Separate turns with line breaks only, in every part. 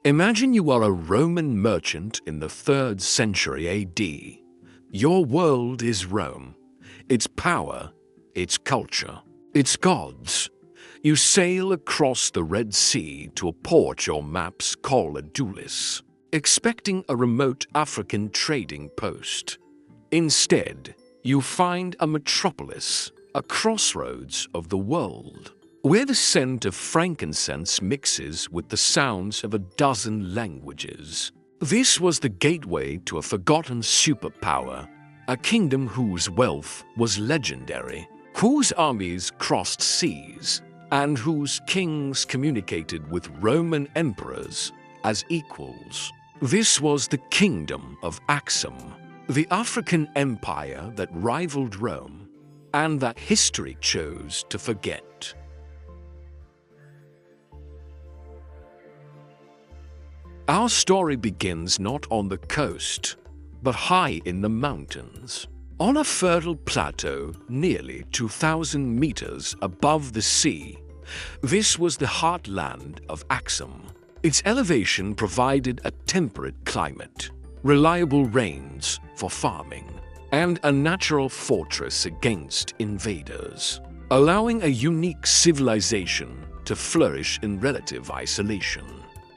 Imagine you are a Roman merchant in the 3rd century AD. Your world is Rome, its power, its culture, its gods. You sail across the Red Sea to a port your maps call Adulis, expecting a remote African trading post. Instead, you find a metropolis, a crossroads of the world, where the scent of frankincense mixes with the sounds of a dozen languages. This was the gateway to a forgotten superpower, a kingdom whose wealth was legendary, whose armies crossed seas, and whose kings communicated with Roman emperors as equals. This was the Kingdom of Aksum, the African empire that rivaled Rome and that history chose to forget. Our story begins not on the coast, but high in the mountains, on a fertile plateau nearly 2,000 meters above the sea. This was the heartland of Aksum. Its elevation provided a temperate climate, reliable rains for farming, and a natural fortress against invaders, allowing a unique civilization to flourish in relative isolation.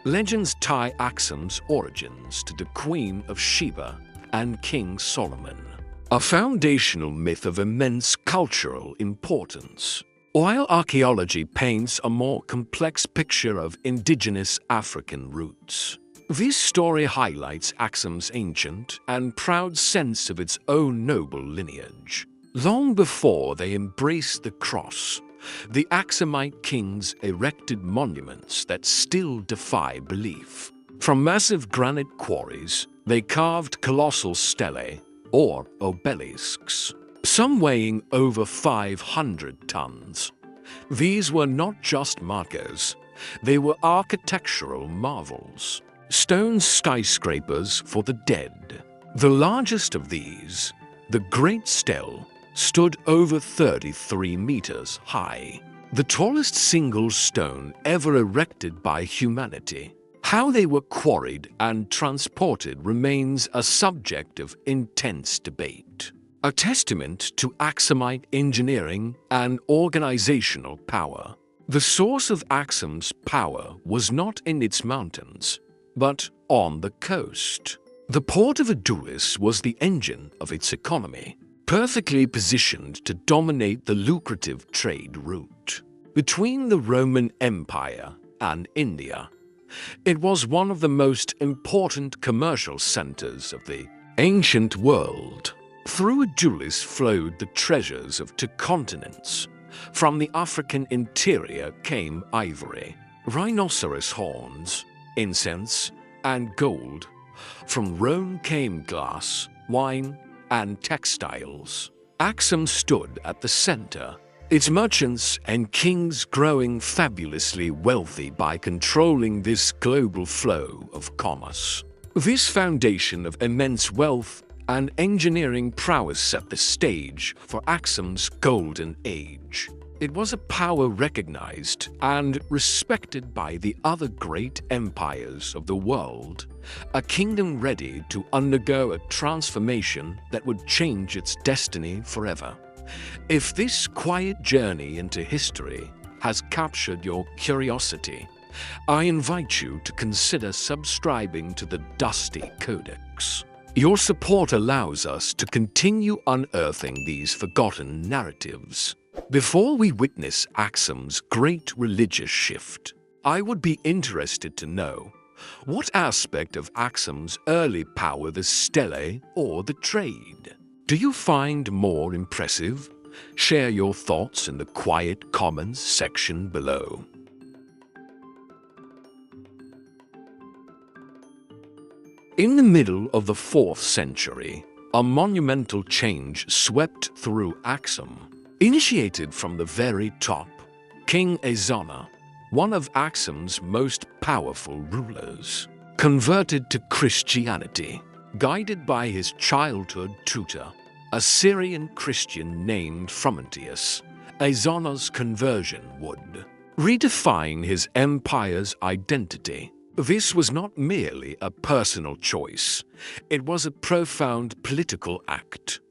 Legends tie Aksum's origins to the Queen of Sheba and King Solomon, a foundational myth of immense cultural importance, while archaeology paints a more complex picture of indigenous African roots. This story highlights Aksum's ancient and proud sense of its own noble lineage. Long before they embraced the cross, the Aksumite kings erected monuments that still defy belief. From massive granite quarries, they carved colossal stelae, or obelisks, some weighing over 500 tons. These were not just markers, they were architectural marvels, stone skyscrapers for the dead. The largest of these, the Great Stele, stood over 33 meters high, the tallest single stone ever erected by humanity. How they were quarried and transported remains a subject of intense debate, a testament to Aksumite engineering and organizational power. The source of Aksum's power was not in its mountains, but on the coast. The port of Adulis was the engine of its economy, perfectly positioned to dominate the lucrative trade route between the Roman Empire and India. It was one of the most important commercial centers of the ancient world. Through Adulis flowed the treasures of two continents. From the African interior came ivory, rhinoceros horns, incense, and gold. From Rome came glass, wine, and textiles. Aksum stood at the center, its merchants and kings growing fabulously wealthy by controlling this global flow of commerce. This foundation of immense wealth and engineering prowess set the stage for Aksum's golden age. It was a power recognized and respected by the other great empires of the world, a kingdom ready to undergo a transformation that would change its destiny forever. If this quiet journey into history has captured your curiosity, I invite you to consider subscribing to the Dusty Codex. Your support allows us to continue unearthing these forgotten narratives. Before we witness Aksum's great religious shift, I would be interested to know what aspect of Aksum's early power, the stelae or the trade, do you find more impressive? Share your thoughts in the quiet comments section below. In the middle of the 4th century, a monumental change swept through Aksum. Initiated from the very top, King Ezana, one of Aksum's most powerful rulers, converted to Christianity, guided by his childhood tutor, a Syrian Christian named Frumentius. Ezana's conversion would redefine his empire's identity. This was not merely a personal choice, it was a profound political act.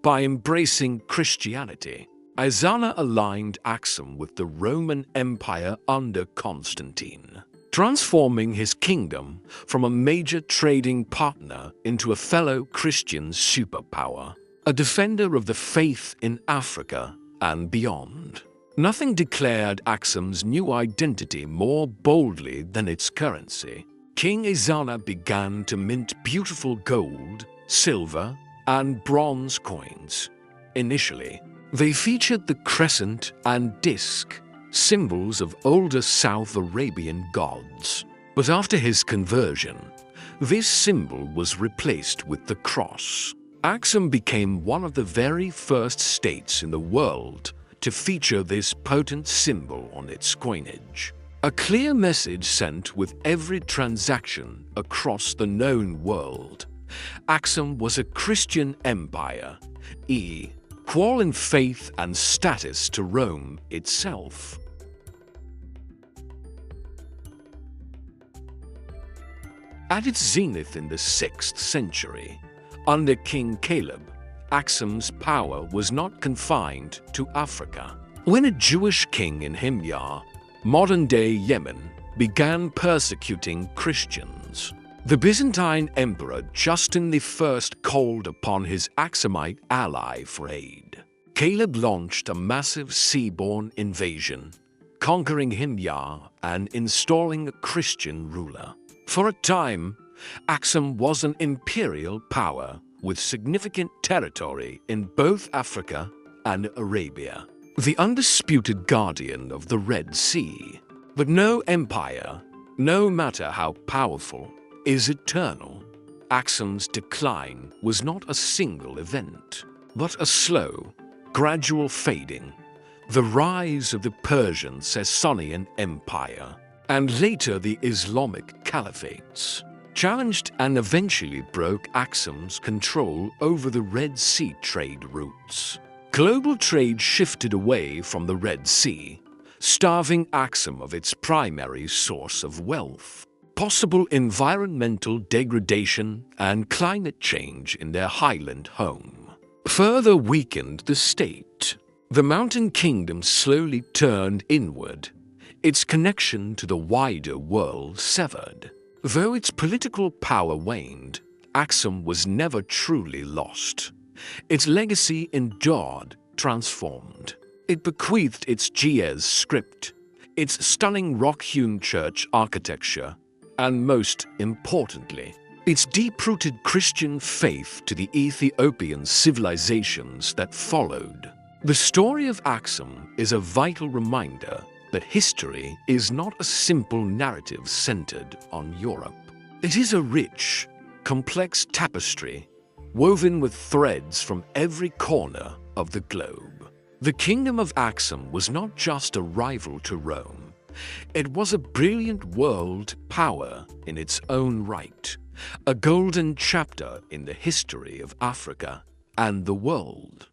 By embracing Christianity, Izana aligned Aksum with the Roman Empire under Constantine, transforming his kingdom from a major trading partner into a fellow Christian superpower, a defender of the faith in Africa and beyond. Nothing declared Aksum's new identity more boldly than its currency. King Izana began to mint beautiful gold, silver, and bronze coins. Initially, they featured the crescent and disc, symbols of older South Arabian gods. But after his conversion, this symbol was replaced with the cross. Aksum became one of the very first states in the world to feature this potent symbol on its coinage. A clear message sent with every transaction across the known world. Aksum was a Christian empire, equal in faith and status to Rome itself. At its zenith in the 6th century, under King Caleb, Aksum's power was not confined to Africa. When a Jewish king in Himyar, modern-day Yemen, began persecuting Christians, the Byzantine Emperor Justin I called upon his Aksumite ally for aid. Caleb launched a massive seaborne invasion, conquering Himyar and installing a Christian ruler. For a time, Aksum was an imperial power with significant territory in both Africa and Arabia, the undisputed guardian of the Red Sea. But no empire, no matter how powerful, is eternal. Aksum's decline was not a single event, but a slow, gradual fading. The rise of the Persian Sasanian Empire, and later the Islamic Caliphates, challenged and eventually broke Aksum's control over the Red Sea trade routes. Global trade shifted away from the Red Sea, starving Aksum of its primary source of wealth. Possible environmental degradation and climate change in their highland home further weakened the state. The mountain kingdom slowly turned inward, its connection to the wider world severed. Though its political power waned, Aksum was never truly lost. Its legacy endured, transformed. It bequeathed its Ge'ez script, its stunning rock-hewn church architecture, and most importantly, its deep-rooted Christian faith to the Ethiopian civilizations that followed. The story of Aksum is a vital reminder that history is not a simple narrative centered on Europe. It is a rich, complex tapestry woven with threads from every corner of the globe. The Kingdom of Aksum was not just a rival to Rome. It was a brilliant world power in its own right, a golden chapter in the history of Africa and the world.